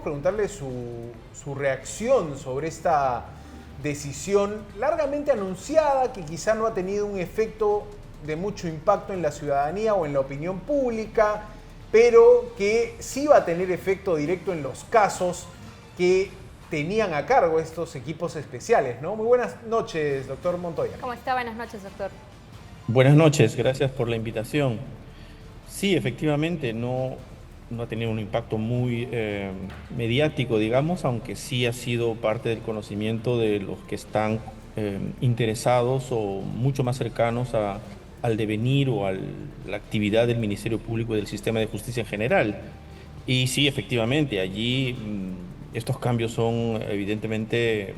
preguntarle su reacción sobre esta decisión largamente anunciada, que quizá no ha tenido un efecto de mucho impacto en la ciudadanía o en la opinión pública, pero que sí va a tener efecto directo en los casos que tenían a cargo estos equipos especiales, ¿no? Muy buenas noches, doctor Montoya. ¿Cómo está? Buenas noches, doctor. Buenas noches, gracias por la invitación. Sí, efectivamente, no ha tenido un impacto muy mediático, digamos, aunque sí ha sido parte del conocimiento de los que están interesados o mucho más cercanos al devenir o a la actividad del Ministerio Público y del sistema de justicia en general. Y sí, efectivamente, allí estos cambios son evidentemente,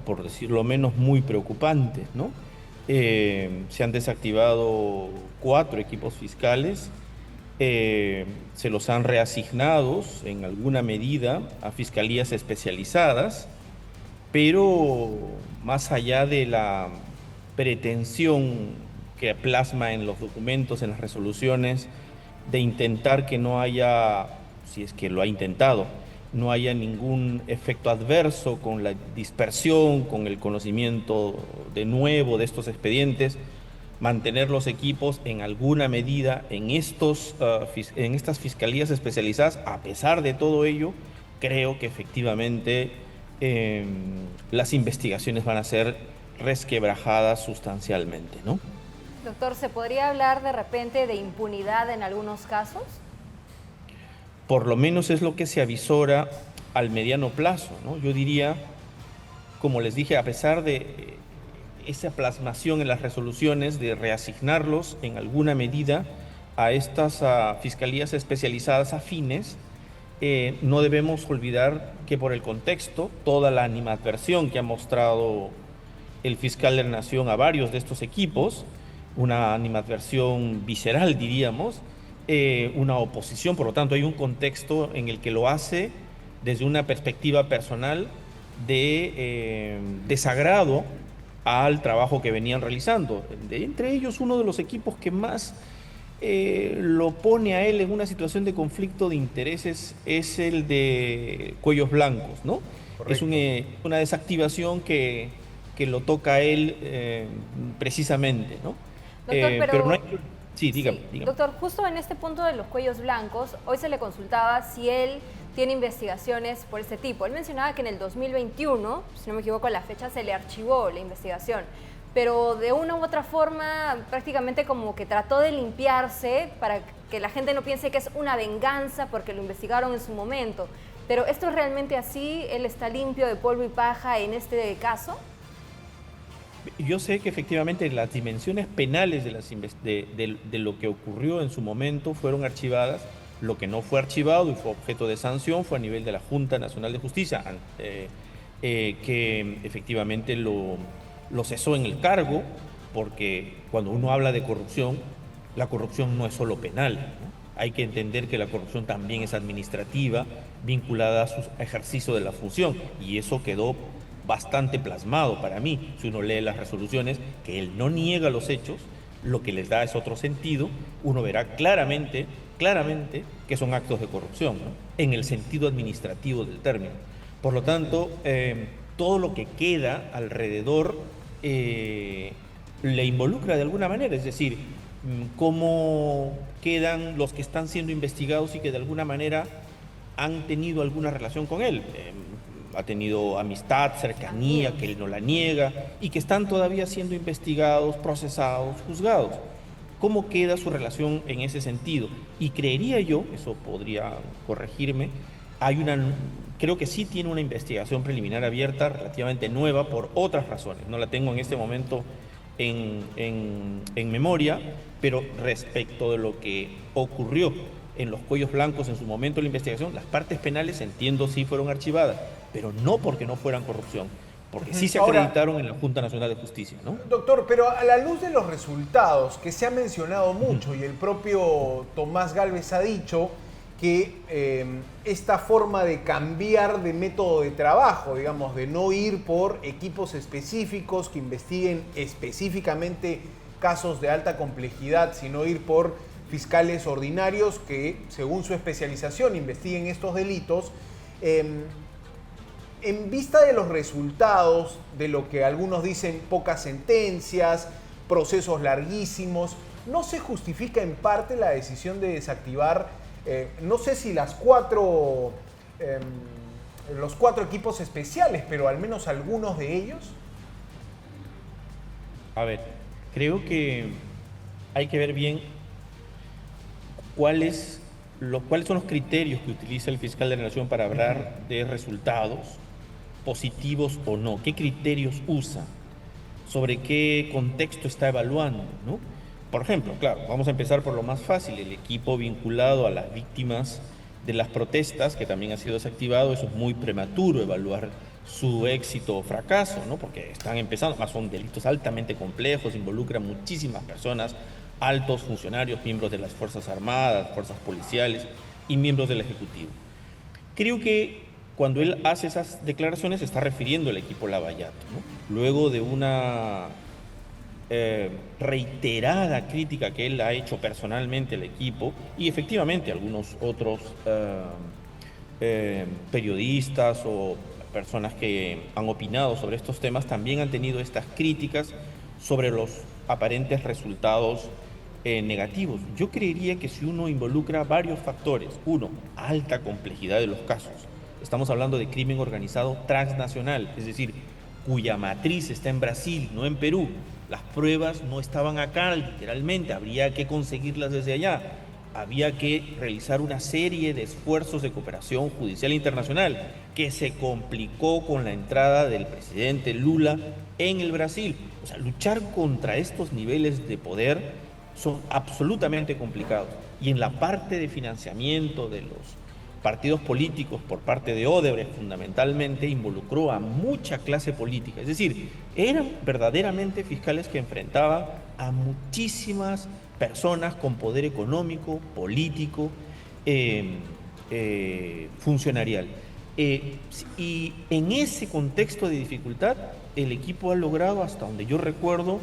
por decirlo menos, muy preocupantes, ¿no? Se han desactivado 4 equipos fiscales, se los han reasignado en alguna medida a fiscalías especializadas, pero más allá de la pretensión que plasma en los documentos, en las resoluciones, de intentar que no haya, si es que lo ha intentado, no haya ningún efecto adverso con la dispersión, con el conocimiento de nuevo de estos expedientes, mantener los equipos en alguna medida en estas fiscalías especializadas. A pesar de todo ello, creo que efectivamente las investigaciones van a ser resquebrajadas sustancialmente, ¿no? Doctor, ¿se podría hablar de repente de impunidad en algunos casos? Por lo menos es lo que se avisora al mediano plazo, ¿no? Yo diría, como les dije, a pesar de esa plasmación en las resoluciones de reasignarlos en alguna medida a estas fiscalías especializadas afines, no debemos olvidar que por el contexto, toda la animadversión que ha mostrado el fiscal de la Nación a varios de estos equipos, una animadversión visceral, diríamos, una oposición, por lo tanto hay un contexto en el que lo hace desde una perspectiva personal de desagrado al trabajo que venían realizando. Entre ellos, uno de los equipos que más lo pone a él en una situación de conflicto de intereses es el de Cuellos Blancos, ¿no? Correcto. Es una desactivación que lo toca a él precisamente, ¿no? Doctor, pero no hay... Sí, dígame. Doctor, justo en este punto de los cuellos blancos, hoy se le consultaba si él tiene investigaciones por este tipo. Él mencionaba que en el 2021, si no me equivoco, la fecha se le archivó la investigación, pero de una u otra forma prácticamente como que trató de limpiarse para que la gente no piense que es una venganza porque lo investigaron en su momento. Pero ¿esto es realmente así? ¿Él está limpio de polvo y paja en este caso? Yo sé que efectivamente las dimensiones penales de lo que ocurrió en su momento fueron archivadas. Lo que no fue archivado y fue objeto de sanción fue a nivel de la Junta Nacional de Justicia, que efectivamente lo cesó en el cargo, porque cuando uno habla de corrupción, la corrupción no es solo penal, ¿no? Hay que entender que la corrupción también es administrativa, vinculada a su ejercicio de la función, y eso quedó bastante plasmado para mí. Si uno lee las resoluciones, que él no niega los hechos, lo que les da es otro sentido, uno verá claramente que son actos de corrupción, ¿no? En el sentido administrativo del término. Por lo tanto, todo lo que queda alrededor le involucra de alguna manera, es decir, cómo quedan los que están siendo investigados y que de alguna manera han tenido alguna relación con él. Ha tenido amistad, cercanía, que él no la niega, y que están todavía siendo investigados, procesados, juzgados. ¿Cómo queda su relación en ese sentido? Y creería yo, eso podría corregirme, creo que sí tiene una investigación preliminar abierta, relativamente nueva, por otras razones. No la tengo en este momento en memoria, pero respecto de lo que ocurrió en los cuellos blancos en su momento de la investigación, las partes penales, entiendo, sí fueron archivadas, pero no porque no fueran corrupción, porque sí se acreditaron en la Junta Nacional de Justicia, ¿no? Doctor, pero a la luz de los resultados que se ha mencionado mucho, y el propio Tomás Gálvez ha dicho que esta forma de cambiar de método de trabajo, digamos, de no ir por equipos específicos que investiguen específicamente casos de alta complejidad, sino ir por fiscales ordinarios que, según su especialización, investiguen estos delitos. En vista de los resultados, de lo que algunos dicen pocas sentencias, procesos larguísimos, ¿no se justifica en parte la decisión de desactivar, no sé si los cuatro equipos especiales, pero al menos algunos de ellos? A ver, creo que hay que ver bien cuáles son los criterios que utiliza el fiscal de la Nación para hablar de resultados positivos o no. ¿Qué criterios usa? ¿Sobre qué contexto está evaluando, ¿no? Por ejemplo, claro, vamos a empezar por lo más fácil, el equipo vinculado a las víctimas de las protestas, que también ha sido desactivado. Eso es muy prematuro evaluar su éxito o fracaso, ¿no? Porque están empezando, más son delitos altamente complejos, involucran muchísimas personas, altos funcionarios, miembros de las Fuerzas Armadas, fuerzas policiales y miembros del Ejecutivo. Creo que cuando él hace esas declaraciones se está refiriendo al equipo Lavallato, ¿no? Luego de una reiterada crítica que él ha hecho personalmente al equipo, y efectivamente algunos otros periodistas o personas que han opinado sobre estos temas también han tenido estas críticas sobre los aparentes resultados negativos. Yo creería que si uno involucra varios factores, uno, alta complejidad de los casos, estamos hablando de crimen organizado transnacional, es decir, cuya matriz está en Brasil, no en Perú. Las pruebas no estaban acá, literalmente, habría que conseguirlas desde allá. Había que realizar una serie de esfuerzos de cooperación judicial internacional que se complicó con la entrada del presidente Lula en el Brasil. O sea, luchar contra estos niveles de poder son absolutamente complicados. Y en la parte de financiamiento de los partidos políticos por parte de Odebrecht fundamentalmente involucró a mucha clase política, es decir, eran verdaderamente fiscales que enfrentaban a muchísimas personas con poder económico, político, funcionarial. Y en ese contexto de dificultad, el equipo ha logrado, hasta donde yo recuerdo,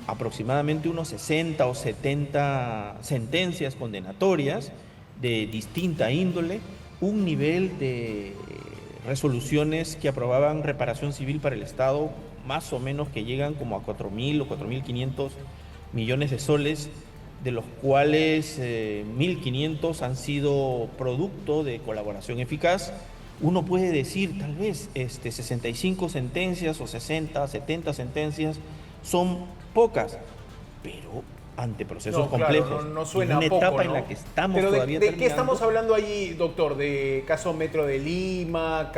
aproximadamente unos 60 o 70 sentencias condenatorias de distinta índole, un nivel de resoluciones que aprobaban reparación civil para el Estado, más o menos que llegan como a 4.000 o 4.500 millones de soles, de los cuales 1.500 han sido producto de colaboración eficaz. Uno puede decir, tal vez, 65 sentencias o 60, 70 sentencias son pocas, pero ante procesos complejos, no suena en una poco, etapa ¿no? en la que estamos Pero todavía ¿de terminando. qué estamos hablando allí, doctor? ¿De caso Metro de Lima,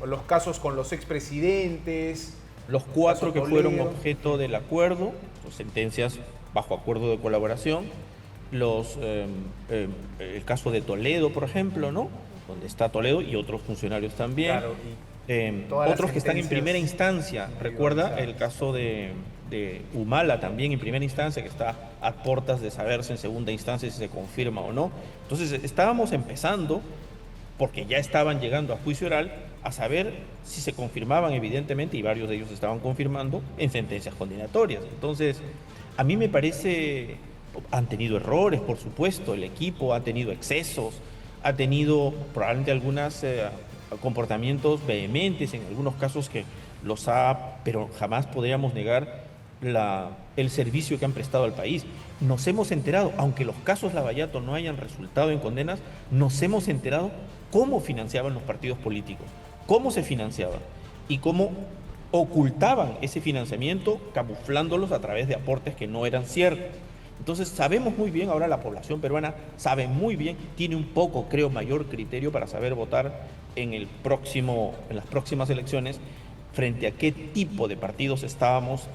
los casos con los expresidentes? Los 4 que fueron Toledo. objeto del acuerdo, son sentencias bajo acuerdo de colaboración, el caso de Toledo, por ejemplo, ¿no? Donde está Toledo y otros funcionarios también. Claro, todas las Otros que están en sentencias primera instancia. Recuerda individualizadas. el caso de Humala también en primera instancia, que está a puertas de saberse en segunda instancia si se confirma o no. Entonces estábamos empezando, porque ya estaban llegando a juicio oral, a saber si se confirmaban evidentemente, y varios de ellos estaban confirmando, en sentencias condenatorias. Entonces, a mí me parece, han tenido errores, por supuesto, el equipo ha tenido excesos, ha tenido probablemente algunos comportamientos vehementes, en algunos casos que los ha, pero jamás podríamos negar el servicio que han prestado al país. Nos hemos enterado, aunque los casos Lavallato no hayan resultado en condenas, nos hemos enterado cómo financiaban los partidos políticos, cómo se financiaban y cómo ocultaban ese financiamiento camuflándolos a través de aportes que no eran ciertos. Entonces sabemos muy bien, ahora la población peruana sabe muy bien, tiene un poco, creo, mayor criterio para saber votar en las próximas elecciones frente a qué tipo de partidos estábamos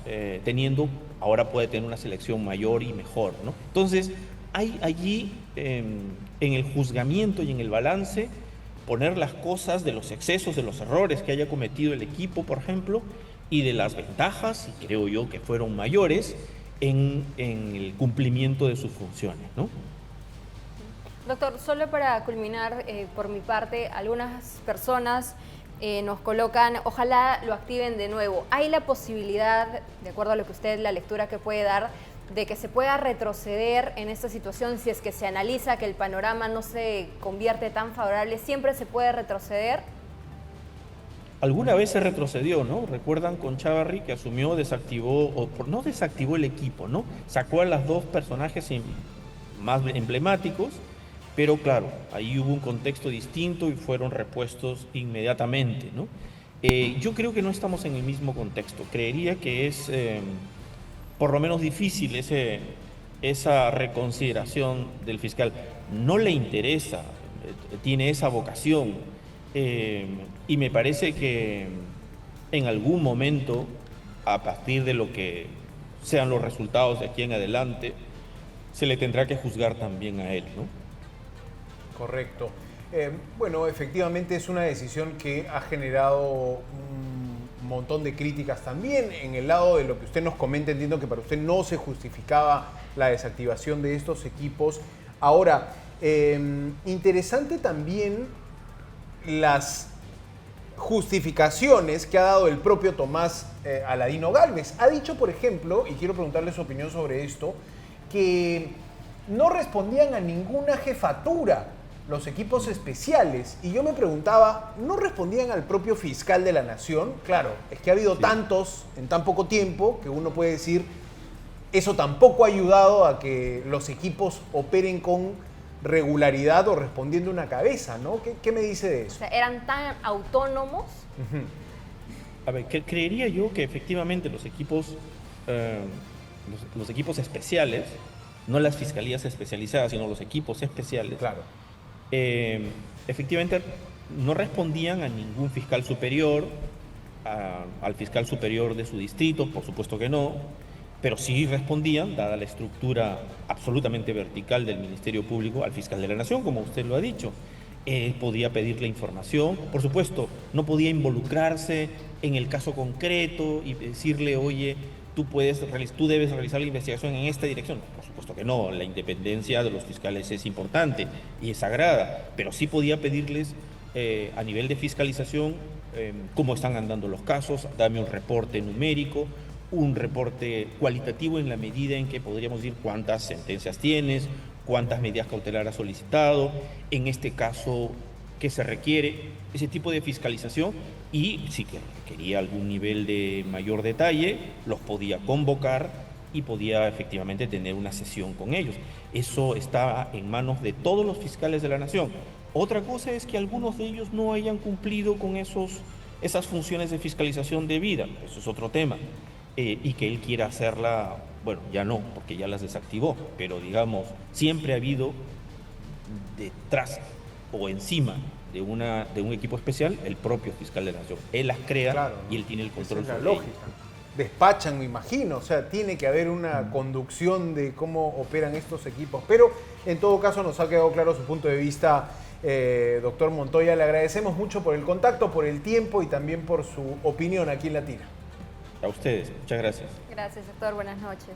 teniendo. Ahora puede tener una selección mayor y mejor, ¿no? Entonces hay allí en el juzgamiento y en el balance poner las cosas de los excesos, de los errores que haya cometido el equipo, por ejemplo, y de las ventajas, y creo yo que fueron mayores, en el cumplimiento de sus funciones, ¿no? Doctor, solo para culminar, por mi parte, algunas personas nos colocan, ojalá lo activen de nuevo. ¿Hay la posibilidad, de acuerdo a lo que usted, la lectura que puede dar, de que se pueda retroceder en esta situación si es que se analiza que el panorama no se convierte tan favorable? ¿Siempre se puede retroceder? Alguna vez se retrocedió, ¿no? Recuerdan con Chávarri que asumió, desactivó, no desactivó el equipo, ¿no? Sacó a las dos personajes más emblemáticos, pero claro, ahí hubo un contexto distinto y fueron repuestos inmediatamente, ¿no? Yo creo que no estamos en el mismo contexto. Creería que es por lo menos difícil esa reconsideración del fiscal. No le interesa, tiene esa vocación. Y me parece que en algún momento, a partir de lo que sean los resultados de aquí en adelante, se le tendrá que juzgar también a él, ¿no? Correcto. Bueno, efectivamente es una decisión que ha generado un montón de críticas también. En el lado de lo que usted nos comenta, entiendo que para usted no se justificaba la desactivación de estos equipos. Ahora, interesante también las justificaciones que ha dado el propio Tomás Aladino Gálvez. Ha dicho, por ejemplo, y quiero preguntarle su opinión sobre esto, que no respondían a ninguna jefatura los equipos especiales. Y yo me preguntaba, ¿no respondían al propio fiscal de la Nación? Claro, es que ha habido tantos en tan poco tiempo que uno puede decir, eso tampoco ha ayudado a que los equipos operen con regularidad o respondiendo una cabeza, ¿no? ¿Qué me dice de eso? O sea, ¿eran tan autónomos? A ver, creería yo que efectivamente los equipos especiales, no las fiscalías especializadas, sino los equipos especiales, claro, efectivamente no respondían a ningún fiscal superior, al fiscal superior de su distrito, por supuesto que no, pero sí respondían, dada la estructura absolutamente vertical del Ministerio Público, al fiscal de la Nación, como usted lo ha dicho. Él podía pedirle información, por supuesto, no podía involucrarse en el caso concreto y decirle, oye, tú debes realizar la investigación en esta dirección. Por supuesto que no, la independencia de los fiscales es importante y es sagrada, pero sí podía pedirles a nivel de fiscalización cómo están andando los casos, dame un reporte numérico, un reporte cualitativo en la medida en que podríamos decir cuántas sentencias tienes, cuántas medidas cautelares has solicitado, en este caso, qué se requiere, ese tipo de fiscalización, y si quería algún nivel de mayor detalle, los podía convocar y podía efectivamente tener una sesión con ellos. Eso está en manos de todos los fiscales de la Nación. Otra cosa es que algunos de ellos no hayan cumplido con esas funciones de fiscalización debida, eso es otro tema. Y que él quiera hacerla, bueno, ya no, porque ya las desactivó, pero digamos, siempre ha habido detrás o encima de un equipo especial el propio fiscal de la Nación. Él las crea, claro, y él tiene el control sobre ellas. Despachan, me imagino, o sea, tiene que haber una conducción de cómo operan estos equipos, pero en todo caso nos ha quedado claro su punto de vista, doctor Montoya. Le agradecemos mucho por el contacto, por el tiempo y también por su opinión aquí en Latina. A ustedes, muchas gracias. Gracias, doctor. Buenas noches.